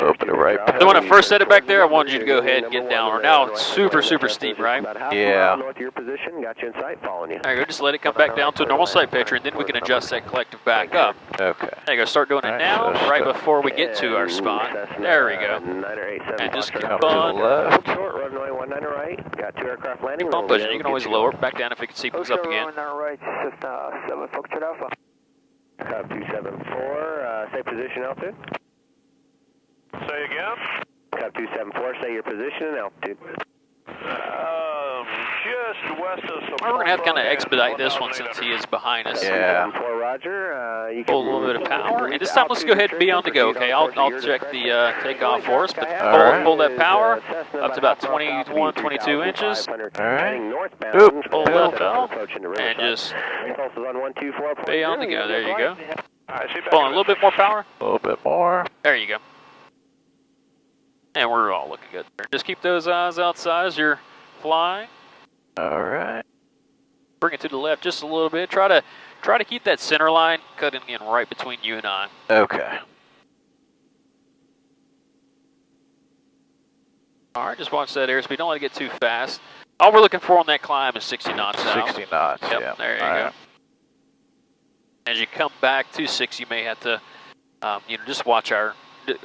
Open the right pedal. So when I first set it back there, I wanted you to go ahead and get down. Or now it's super, super steep, right? Yeah. North of your position, got you in sight, following you. There you go. Just let it come back down to a normal sight picture, and then we can adjust that collective back up. Okay. There you go. Start doing it now, right before we get to our spot. There we go. And just keep Up to the on. left. Short, runway 19 right. Got 2 aircraft landing. Keep on pushing. You can always lower it back down if you can see things up again. Right, Cessna 7 Foxtrot Alpha. Cub 274, say position altitude. Say again? Cub 274, say your position and altitude. Just We're going to have to kind of expedite this one since he is behind us. Yeah. Roger. You Pull a little bit of power. And this time, let's go ahead and be on the go, okay? I'll check the takeoff for us, but pull that power up to about 21, 22 inches. All right. Oop, pull that pedal, and just be on the go. There you go. Pulling a little bit more power. A little bit more. There you go. And we're all looking good there. Just keep those eyes outside as you're flying. All right. Bring it to the left just a little bit. Try to keep that center line cutting in right between you and I. Okay. All right, just watch that airspeed. Don't let it get too fast. All we're looking for on that climb is 60 knots out. 60 knots, Yep, yeah. there you All go. right. As you come back to 6, you may have to, just watch our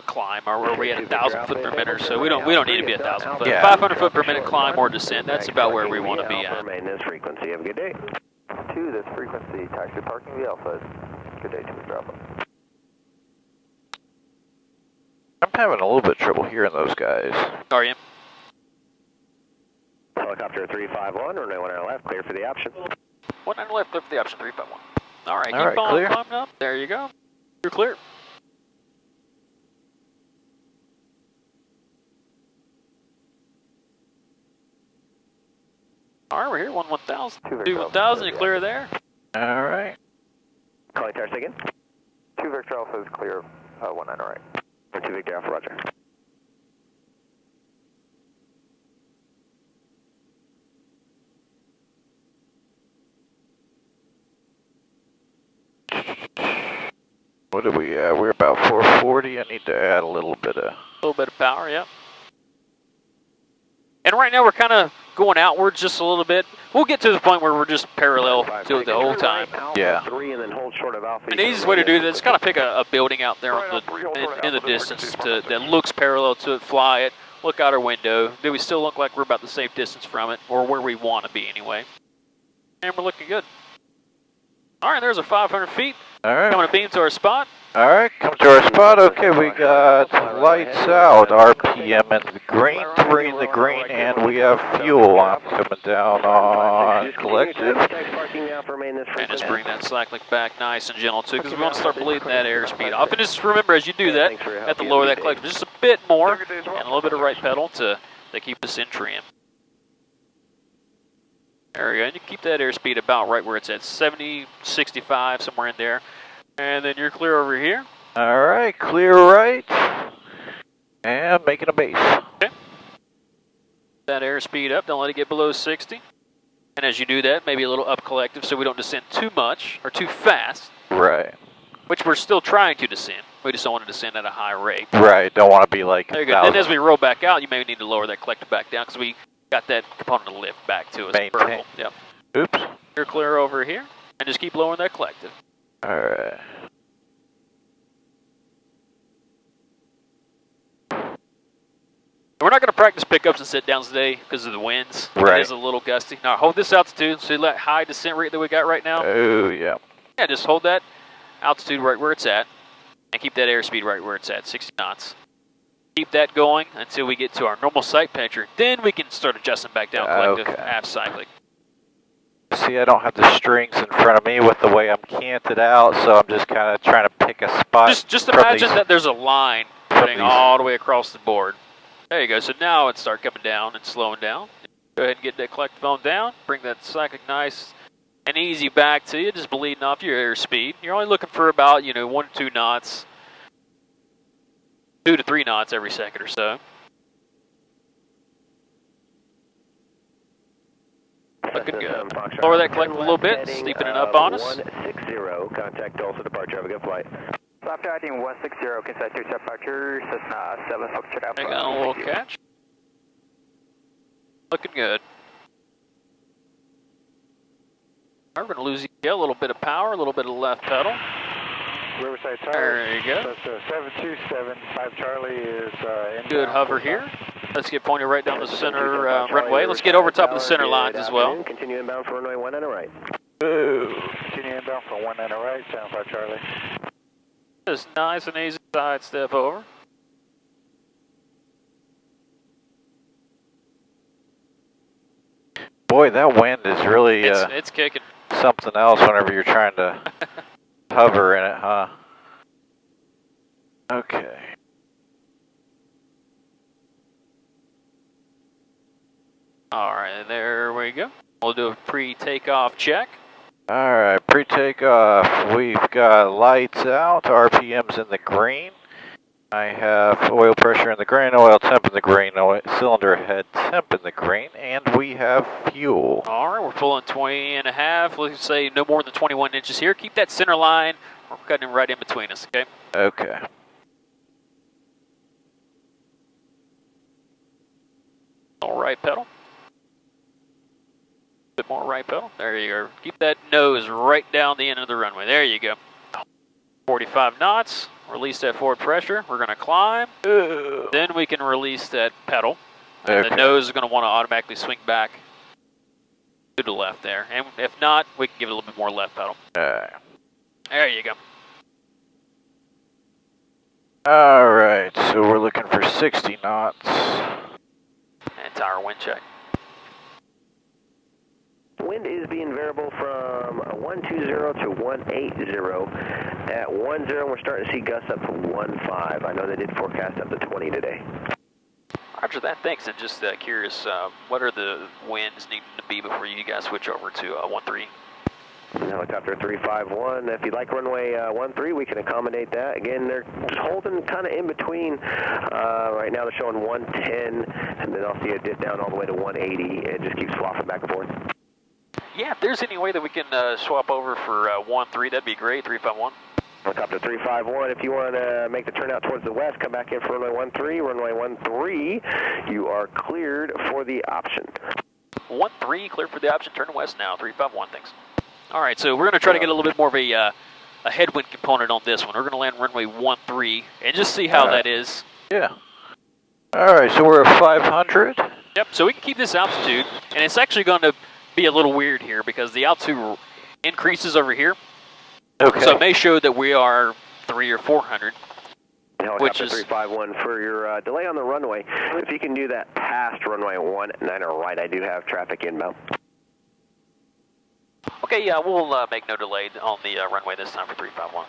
climb. Or we're at 1,000 foot per minute, so we don't need to be 1,000 foot. Yeah. 500 foot per minute climb or descent. That's about where we want to be at. Maintenance frequency. Have a good day. 2, this frequency, taxi parking the Alpha. Good day, 2 Bravo. I'm having a little bit of trouble hearing those guys. Are you? Helicopter 351, runway 1 on our left, clear for the option. 1 on the left, lift the option 351. All right, All keep right, on clear. climbing up. There you go. You're clear. All right, we're here, 1,000. 2,000, you clear there. All right. Calling tower again. 2 Victor Alpha is clear, 1 on our right. 2 Victor Alpha, roger. What did we at? We're about 440. I need to add a little bit of... A little bit of power, yep. And right now we're kind of going outwards just a little bit. We'll get to the point where we're just parallel to it the whole time. Yeah. 3 and then hold short of Alpha. And the easiest way to do that is kind of pick a building out there on in the distance that looks parallel to it, fly it, look out our window. Do we still look like we're about the same distance from it, or where we want to be anyway? And we're looking good. All right, there's our 500 feet. All right. Coming to beam to our spot. All right, come to our spot. Okay, we got lights out, RPM in the green, 3 in the green, and we have fuel. I'm coming down on collective. And just bring that cyclic back nice and gentle too, because we want to start bleeding that airspeed off. And just remember, as you do that, you have to lower that collective just a bit more, and a little bit of right pedal to keep us in trim. There we go, and you keep that airspeed about right where it's at, 70, 65, somewhere in there. And then you're clear over here. All right, clear right. And making a base. Okay. That airspeed up, don't let it get below 60. And as you do that, maybe a little up collective so we don't descend too much or too fast. Right. Which we're still trying to descend. We just don't want to descend at a high rate. Right, don't want to be like There you go. Then as we roll back out, you may need to lower that collective back down because we got that component of lift back to us. Maintain. Yep. Oops. You're clear over here. And just keep lowering that collective. All right. We're not going to practice pickups and sit downs today because of the winds. Right. It is a little gusty. Now hold this altitude, so that high descent rate that we got right now. Oh, yeah. Yeah, just hold that altitude right where it's at, and keep that airspeed right where it's at, 60 knots. Keep that going until we get to our normal sight picture. Then we can start adjusting back down collective aft cyclic. See, I don't have the strings in front of me with the way I'm canted out, so I'm just kind of trying to pick a spot. Just imagine that there's a line running all the way across the board. There you go. So now it start coming down and slowing down. Go ahead and get that collective on down. Bring that cyclic nice and easy back to you, just bleeding off your airspeed. You're only looking for about 1 to 2 knots, 2 to 3 knots every second or so. Looking good. Lower that collective a little bit, steepen it up on us. 160, contact Tulsa departure, have a good flight. Stop tracking 160, contact your departure, Cessna 7 Foxtrot Alpha. Hang on a little catch. Looking good. We're going to lose a little bit of power, a little bit of left pedal. Riverside Tower. There you go. That's 727, 5 Charlie is Good hover here. Let's get pointed right down the center runway. Let's get over top of the center lines as well. Continue inbound for runway 1 on the right. Ooh. Continue inbound for 1 on the right, 75 Charlie. Just nice and easy side step over. Boy, that wind is really It's kicking. something else whenever you're trying to hover in it, huh? Okay. All right, there we go. We'll do a pre-takeoff check. Alright, pre-takeoff. We've got lights out, RPM's in the green. I have oil pressure in the green, oil temp in the green, cylinder head temp in the green, and we have fuel. All right, we're pulling 20 and a half. Let's say no more than 21 inches here. Keep that center line. We're cutting right in between us, okay? Okay. All right, pedal. Bit more right pedal. There you go. Keep that nose right down the end of the runway. There you go. 45 knots. Release that forward pressure. We're going to climb. Then we can release that pedal. And the nose is going to want to automatically swing back to the left there. And if not, we can give it a little bit more left pedal. There you go. Alright, so we're looking for 60 knots. And tire wind check. Wind is being variable from 120 to 180. At 10, we're starting to see gusts up to 15. I know they did forecast up to 20 today. Roger that, thanks. And just curious, what are the winds needing to be before you guys switch over to 13? Helicopter 351, if you'd like runway 13, we can accommodate that. Again, they're just holding kind of in between. Right now they're showing 110, and then I'll see it dip down all the way to 180. It just keeps swapping back and forth. Yeah, if there's any way that we can swap over for 13, that'd be great, 351. Helicopter 351, if you want to make the turnout towards the west, come back in for runway 13. Runway 13, you are cleared for the option. 13, clear for the option, turn west now, 351, thanks. All right, so we're going to try to get a little bit more of a headwind component on this one. We're going to land runway 13 and just see how that is. Yeah. Alright, so we're at 500. Yep, so we can keep this altitude, and it's actually going to be a little weird here because the altitude increases over here. Okay. So it may show that we are 300 or 400. Which is 351 for your delay on the runway. If you can do that past runway 19 right, I do have traffic inbound. Okay, yeah, we'll make no delay on the runway this time for 351.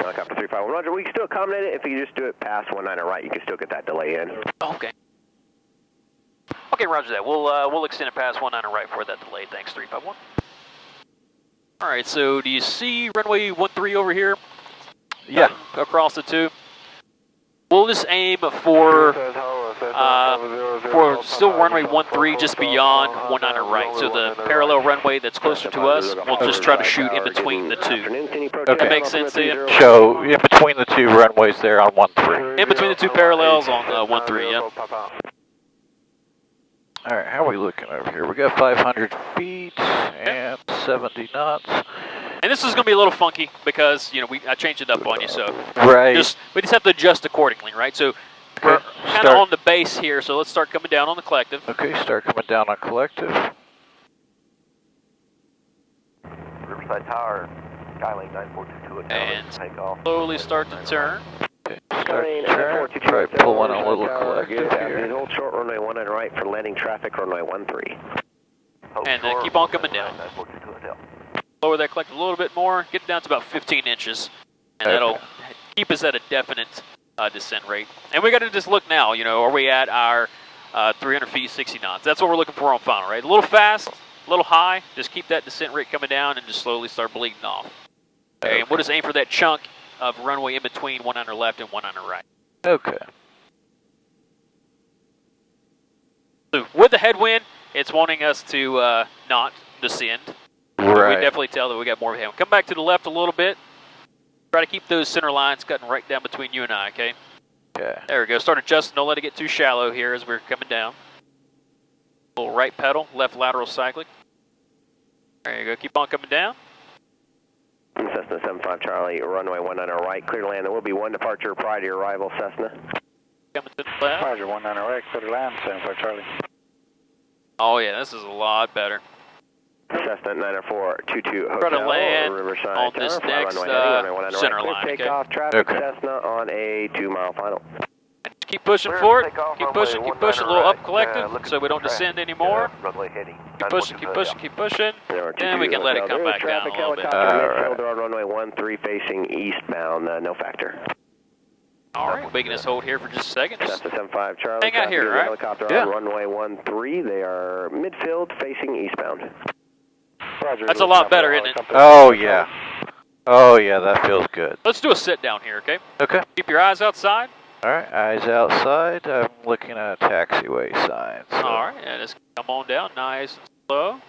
Helicopter 351, Roger. We can still accommodate it. If you just do it past 19 right, you can still get that delay in. Okay. Okay, roger that. We'll extend it past 19 right for that delay. Thanks, 351. All right, so do you see runway 13 over here? Yeah. Across the two. We'll just aim for still runway 13 just beyond 19 right. So the parallel runway that's closer to us, we'll just try to shoot in between the two. Okay. That makes sense to you? So, in between the two runways there on 13. In between the two parallels on 13, yep. Alright, how are we looking over here? We got 500 feet and 70 knots. And this is going to be a little funky because, you know, I changed it up on you, so Right. we just have to adjust accordingly, right? So we're kind of on the base here, so let's start coming down on the collective. Okay, start coming down on collective. Riverside Tower, Skylink 9422 and take off. Slowly start to turn. Okay, start to turn. Try pulling a little collective here. Hold short runway 19 right for landing traffic, runway 13. And then keep on coming down. Lower that collective a little bit more, get it down to about 15 inches, and that'll keep us at a definite descent rate. And we got to just look now, you know, are we at our 300 feet, 60 knots? That's what we're looking for on final, right? A little fast, a little high, just keep that descent rate coming down and just slowly start bleeding off. Okay, and we'll just aim for that chunk of runway in between 19 left and 19 right. Okay. So with the headwind, it's wanting us to not descend. Right. We definitely tell that we got more of a headwind. Come back to the left a little bit. Try to keep those center lines cutting right down between you and I, okay? Okay. There we go. Start adjusting. Don't let it get too shallow here as we're coming down. Little right pedal, left lateral cyclic. There you go. Keep on coming down. Cessna 75 Charlie, runway 19 right, clear to land. There will be one departure prior to your arrival, Cessna. Coming to the left. Roger, 19 right, clear to land, 75 Charlie. Oh yeah, this is a lot better. Cessna 9422 Hotel, Try to land Riverside on this Tower, next runway 19 center right. line, Takeoff okay? traffic, Okay. Cessna on a 2-mile final. Keep pushing forward. Keep pushing. Keep pushing. A little up collective, so we don't descend anymore. Runway heading. Keep pushing. Keep pushing. Keep pushing. And we can let it come back down a little bit. Midfield on runway 13 facing eastbound. No factor. All right, we can just hold here for just a second. Just Cessna 75 Charlie. hang out here, all right? Helicopter on runway 13. They are midfield facing eastbound. Roger. That's a lot better, isn't it? Oh, yeah. Oh, yeah, that feels good. Let's do a sit down here, okay? Okay. Keep your eyes outside. All right, eyes outside. I'm looking at a taxiway sign. So. All right, and just come on down, nice and slow.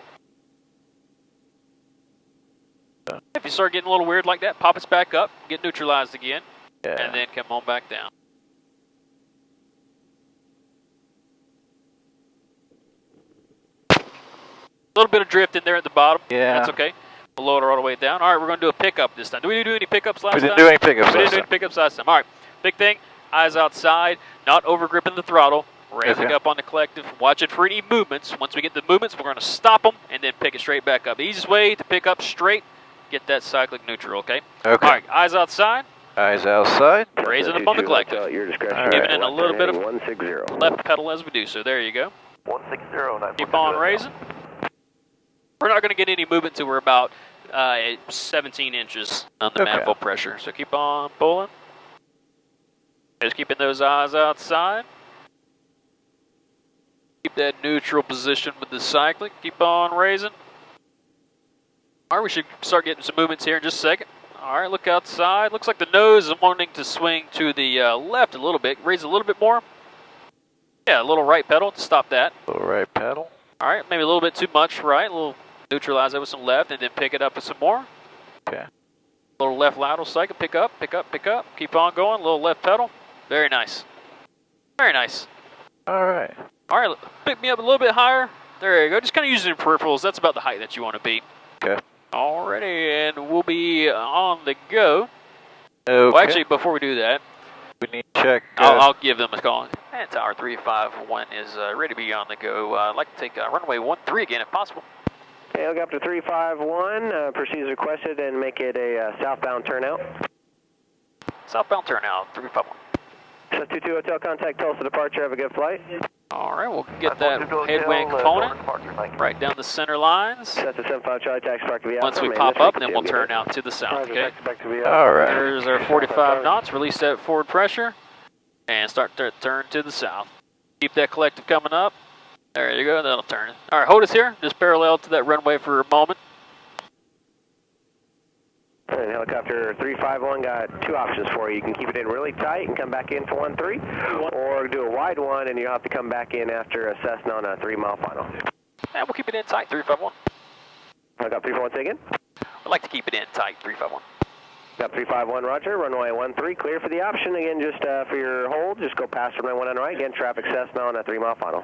If you start getting a little weird like that, pop us back up, get neutralized again, Yeah. and then come on back down. A little bit of drift in there at the bottom. Yeah. That's okay. We'll load her all the way down. All right, we're going to do a pickup this time. Did we do any pickups last time? We didn't do any pickups We last didn't do time. any pickups last time. All right, big thing, eyes outside, not over gripping the throttle, raising Okay. up on the collective, watching for any movements. Once we get the movements, we're going to stop them and then pick it straight back up. The easiest way to pick up straight, get that cyclic neutral, okay? Okay. All right, eyes outside, Eyes outside. raising up on the collective. Your discretion. All Giving it a little bit of 160. left pedal as we do so. There you go. 160. Keep on raising. We're not going to get any movement till we're about 17 inches on the Okay. manifold pressure. So keep on pulling. Just keeping those eyes outside. Keep that neutral position with the cyclic. Keep on raising. All right, we should start getting some movements here in just a second. All right, look outside. Looks like the nose is wanting to swing to the left a little bit. Raise a little bit more. Yeah, a little right pedal to stop that. Little right pedal. All right, maybe a little bit too much right. A little neutralize that with some left and then pick it up with some more. Okay. A little left lateral cycle, pick up, pick up, pick up. Keep on going, a little left pedal. Very nice. Very nice. All right. All right, pick me up a little bit higher. There you go. Just kind of using your peripherals. That's about the height that you want to be. Okay. Alrighty, and we'll be on the go. Okay. Well, actually, before we do that, we need to check. I'll give them a call. And Tower 351 is ready to be on the go. I'd like to take runway 13 again, if possible. Okay, helicopter 351, proceed as requested and make it a southbound turnout. Southbound turnout, 351. Set 22 Hotel, contact Tulsa departure, have a good flight. All right, we'll get that headwind component right down the center lines. Set to 75 Charlie, taxi park to be out. Once we pop up, then we'll turn out to the south, okay? All right. There's our 45 knots, release that forward pressure, and start to turn to the south. Keep that collective coming up. There you go, that'll turn. All right, hold us here, just parallel to that runway for a moment. And helicopter 351 got two options for you. You can keep it in really tight and come back in for 13, or do a wide one and you'll have to come back in after a Cessna on a 3-mile final. And we'll keep it in tight, 351. Helicopter 351, say again? I'd like to keep it in tight, 351. Got 351, roger. Runway 13, clear for the option. Again, just for your hold, just go past runway 1 on right. Again, traffic Cessna on a 3-mile final.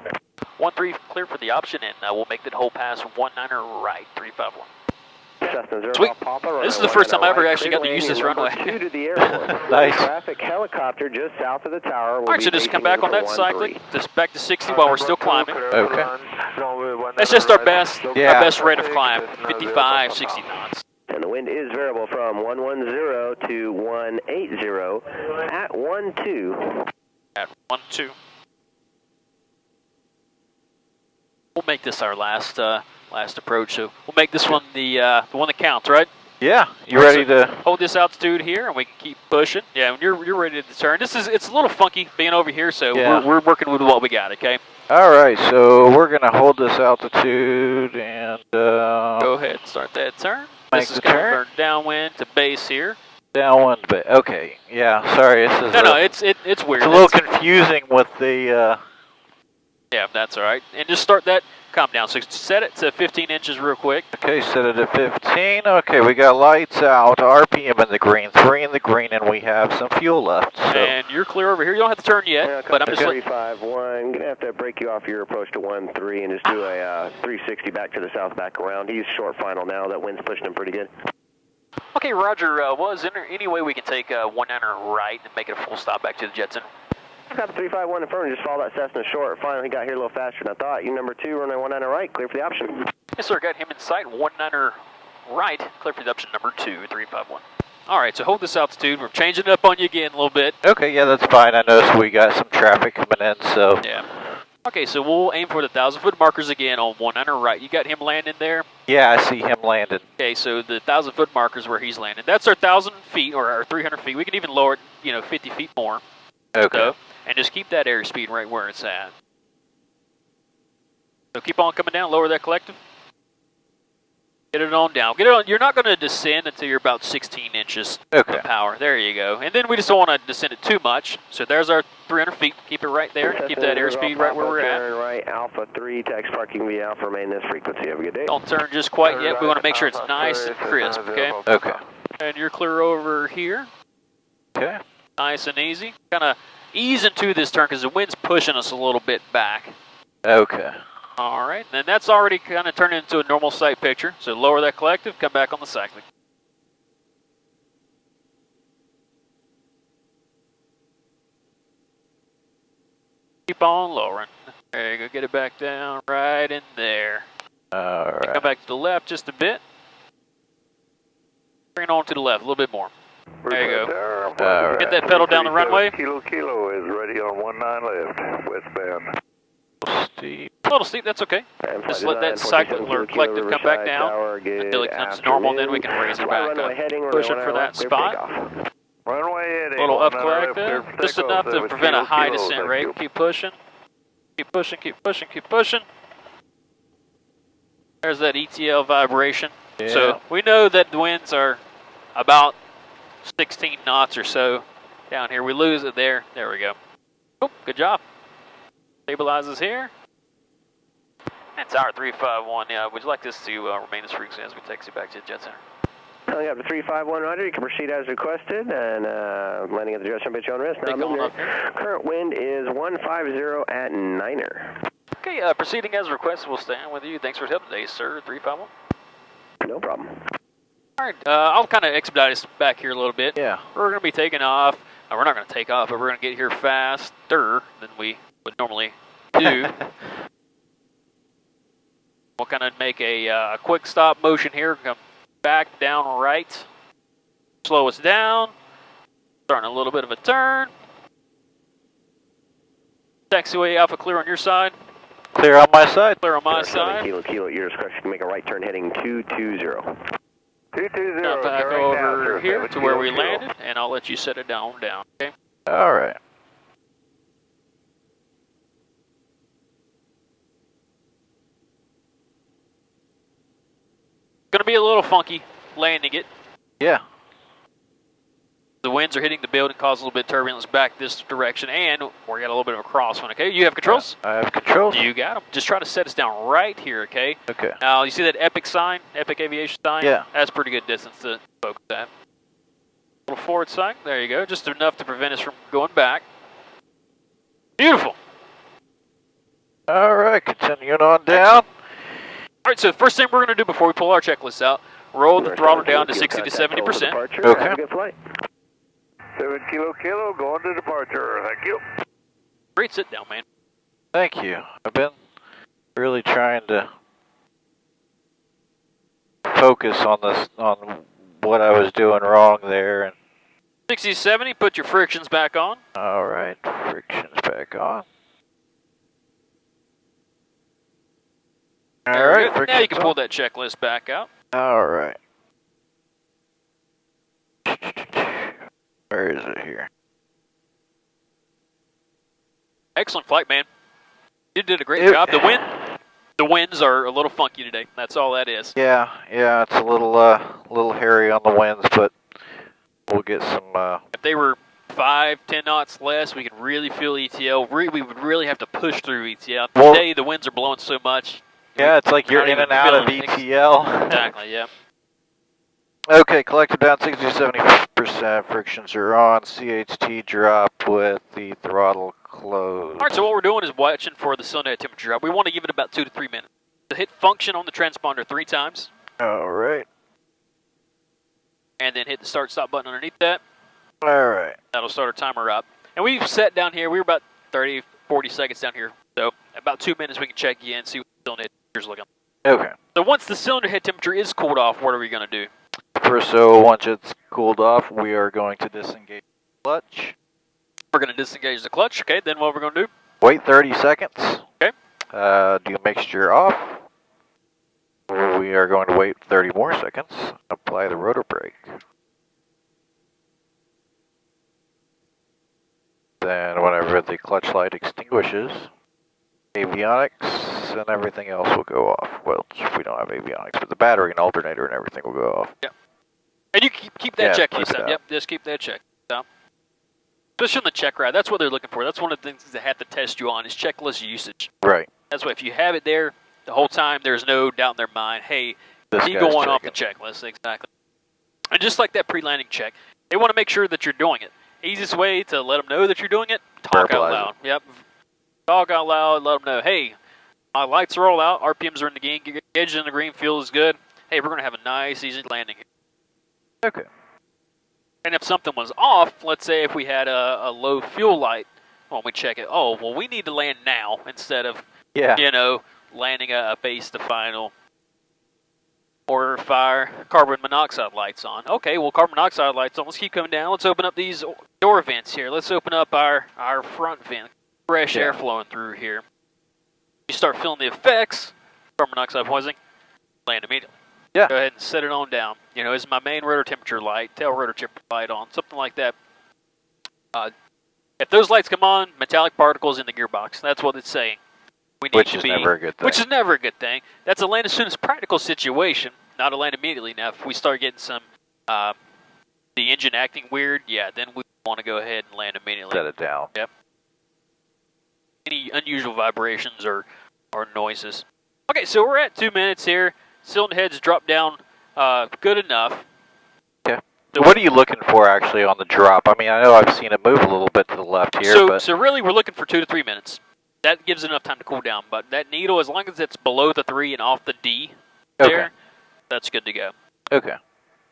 13 clear for the option, and we'll make that whole pass 19er right, 351. Cessna 0 Sweet. Papa, This is the first time I ever actually got to use this runway. To the airport. Nice. Traffic helicopter just south of the tower. All right, so just come back on that cyclic, just back to 60 while we're still climbing. Okay. That's just our best, Yeah. our best rate of climb, 55, 60 knots. And the wind is variable from 110 to 180 at 12. At 12. We'll make this our last approach. So we'll make this one the one that counts, right? Yeah. You All right, ready so to? hold this altitude here, and we can keep pushing. Yeah, when you're ready to turn. It's a little funky being over here, so Yeah. we're working with what we got. Okay. All right. So we're gonna hold this altitude and Go ahead, start that turn. Make This is the going to turn. turn downwind to base here. downwind. But okay. Yeah. Sorry. This is. No, it's weird. It's a little confusing with the. Yeah, that's all right. And just start that. Calm down. So set it to 15 inches real quick. Okay, set it at 15. Okay, we got lights out, RPM in the green, 3 in the green, and we have some fuel left. So. And you're clear over here. You don't have to turn yet, but I'm just letting. 351. Gonna have to break you off your approach to 13 and just do a 360 back to the south, back around. He's short final now. That wind's pushing him pretty good. Okay, Roger. Was there any way we can take 19er right and make it a full stop back to the Jetson? Got the 351 in front and just follow that Cessna short. Finally got here a little faster than I thought. You number 2, runway 19er right, clear for the option. Yes, sir. Got him in sight. 19er right, clear for the option number 2, 351. All right, so hold this altitude. We're changing it up on you again a little bit. Okay, yeah, that's fine. I noticed we got some traffic coming in, so. Yeah. Okay, so we'll aim for the 1,000-foot markers again on 100 right. You got him landing there? Yeah, I see him landing. Okay, so the 1,000-foot markers where he's landing. That's our 1,000 feet or our 300 feet. We can even lower it, 50 feet more. Okay. So, and just keep that airspeed right where it's at. So keep on coming down, lower that collective. Get it on down. Get it on. You're not going to descend until you're about 16 inches of power. There you go. And then we just don't want to descend it too much. So there's our 300 feet. Keep it right there. Keep that airspeed right where we're at. Turn right, Alpha 3, tax parking via Alpha, remain this frequency. Have a good day. Don't turn just quite yet. We want to make sure it's nice and crisp, okay? Okay. And you're clear over here. Okay. Nice and easy. Kind of ease into this turn because the wind's pushing us a little bit back. Okay. All right, and that's already kind of turned into a normal sight picture. So lower that collective, come back on the cyclic. Keep on lowering. There you go, get it back down right in there. All right. Come back to the left just a bit. Bring it on to the left a little bit more. There you go. All right. Get that pedal down the runway. Kilo is ready on 19 left, westbound. Steep. A little steep, that's okay. Just let that cyclic or collective come back down until it comes to normal, then we can raise it back up. Pushing for that spot. Runway heading. A little up collective, just enough to prevent a high descent rate. Keep pushing. Keep pushing, keep pushing, keep pushing. There's that ETL vibration. Yeah. So we know that the winds are about 16 knots or so down here. We lose it there. There we go. Oh, good job. Stabilizes here. That's R351. Yeah, would you like this to remain this frequency as we taxi back to the jet center? Coming up to 35100, you can proceed as requested, and landing at the jet center, on risk. Now moving up here. Current wind is 150 at Niner. Okay, proceeding as requested. We'll stay on with you. Thanks for helping today, sir. 351. No problem. All right, I'll kind of expedite us back here a little bit. Yeah. We're going to be taking off. We're not going to take off, but we're going to get here faster than we would normally do. We'll kind of make a quick stop motion here. Come back, down, right. Slow us down. Starting a little bit of a turn. Taxiway Alpha clear on your side. Clear on my side. Clear on my side. Kilo, your discretion can make a right turn heading 220. 220. Now back over here to where we landed, and I'll let you set it down, okay? All right. Gonna be a little funky landing it. Yeah. The winds are hitting the building, cause a little bit of turbulence back this direction, and we got a little bit of a crosswind, okay? You have controls? I have controls. You got them. Just try to set us down right here, okay? Okay. Now, you see that epic sign, epic aviation sign? Yeah. That's pretty good distance to focus at. A little forward sign, there you go, just enough to prevent us from going back. Beautiful. All right, continuing on down. All right, so the first thing we're going to do before we pull our checklist out, roll the throttle down to 60 to 70%. Okay. Have a good flight. 7 kilo, going to departure. Thank you. Great, sit down, man. Thank you. I've been really trying to focus on this, on what I was doing wrong there. And 60 to 70, put your frictions back on. all right, frictions back on. All right, Good. Now you can frictions pull on. that checklist back out. All right. Where is it here? Excellent flight, man. You did a great job. The winds are a little funky today. That's all that is. Yeah, it's a little hairy on the winds, but we'll get some. If they were 5, 10 knots less, we could really feel ETL. We would really have to push through ETL. Well, Today, the winds are blowing so much. Yeah, it's like you're not in even and out of feeling things. ETL. Exactly, yeah. Okay, collective down 60-70%. Frictions are on. CHT drop with the throttle closed. All right, so what we're doing is watching for the cylinder head temperature drop. We want to give it about 2 to 3 minutes. So hit function on the transponder 3 times, All right. and then hit the start stop button underneath that. All right. That'll start our timer up. And we've set down here, we were about 30, 40 seconds down here. So about 2 minutes we can check again, see what the cylinder head temperature's looking like. Okay. So once the cylinder head temperature is cooled off, what are we going to do? So once it's cooled off, we are going to disengage the clutch. We're going to disengage the clutch. Okay, then what we're going to do? Wait 30 seconds. Okay. Do mixture off. We are going to wait 30 more seconds. Apply the rotor brake. Then whenever the clutch light extinguishes, avionics and everything else will go off. Well, we don't have avionics, but the battery and alternator and everything will go off. Yep. And you keep that Yeah, checklist keep it up. up. Yep, just keep that checklist up. Especially on the check ride, that's what they're looking for. That's one of the things they have to test you on is checklist usage. Right. That's why if you have it there the whole time, there's no doubt in their mind, hey, This he guy's going off the checking. checklist. Exactly. And just like that pre-landing check, they want to make sure that you're doing it. Easiest way to let them know that you're doing it, talk out Verbalize loud. Yep. Talk out loud, let them know, hey, my lights are all out, RPMs are in the green, gauge in the green, fuel is good. Hey, we're going to have a nice, easy landing here. Okay. And if something was off, let's say if we had a low fuel light when we check it, oh, well, we need to land now instead of, Yeah. you know, landing a base to final. Or fire carbon monoxide lights on. Okay, well, carbon monoxide lights on. Let's keep coming down. Let's open up these door vents here. Let's open up our front vent. Fresh air flowing through here. You start feeling the effects, carbon monoxide poisoning, land immediately. Yeah. Go ahead and set it on down. You know, is my main rotor temperature light, tail rotor temperature light on, something like that. If those lights come on, metallic particles in the gearbox. That's what it's saying. We need Which to is be, never a good thing. Which is never a good thing. That's a land as soon as practical situation, not a land immediately. Now, if we start getting some, the engine acting weird, yeah, then we want to go ahead and land immediately. Set it down. Yep. Any unusual vibrations or noises. Okay, so we're at 2 minutes here. Cylinder heads drop down good enough. Okay. So what are you looking for actually on the drop? I mean, I know I've seen it move a little bit to the left here, So really, we're looking for 2 to 3 minutes. That gives it enough time to cool down. But that needle, as long as it's below the 3 and off the D there, that's good to go. Okay.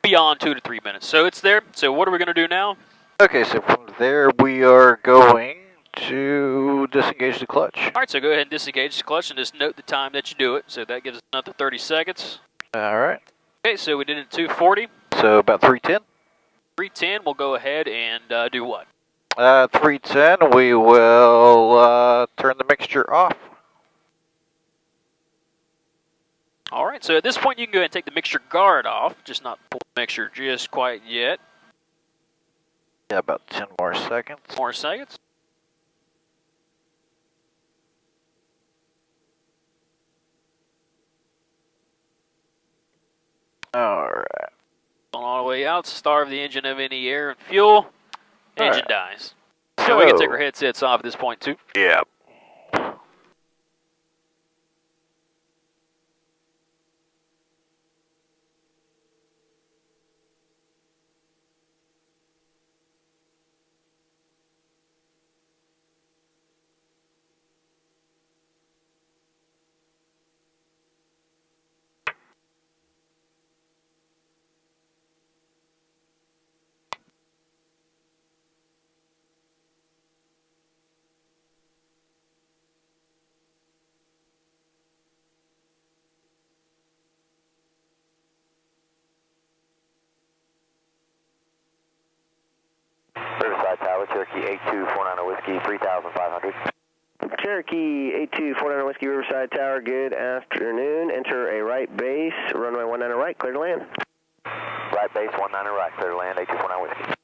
Beyond 2 to 3 minutes. So it's there. So what are we going to do now? Okay, so from there we are going to disengage the clutch. All right, so go ahead and disengage the clutch and just note the time that you do it. So that gives us another 30 seconds. All right. Okay, so we did it at 2:40. So about 310. 3:10, we'll go ahead and do what? 310, we will turn the mixture off. All right, so at this point you can go ahead and take the mixture guard off, just not pull the mixture just quite yet. Yeah, about 10 more seconds. More seconds. All right. On all the way out, starve the engine of any air and fuel. Engine dies. So we can take our headsets off at this point too. Yeah. Riverside Tower, Cherokee 8249 Whiskey, 3,500. Cherokee 8249 Whiskey, Riverside Tower, good afternoon. Enter a right base, runway 19 right, clear to land. Right base, 19 right, clear to land, 8249 Whiskey.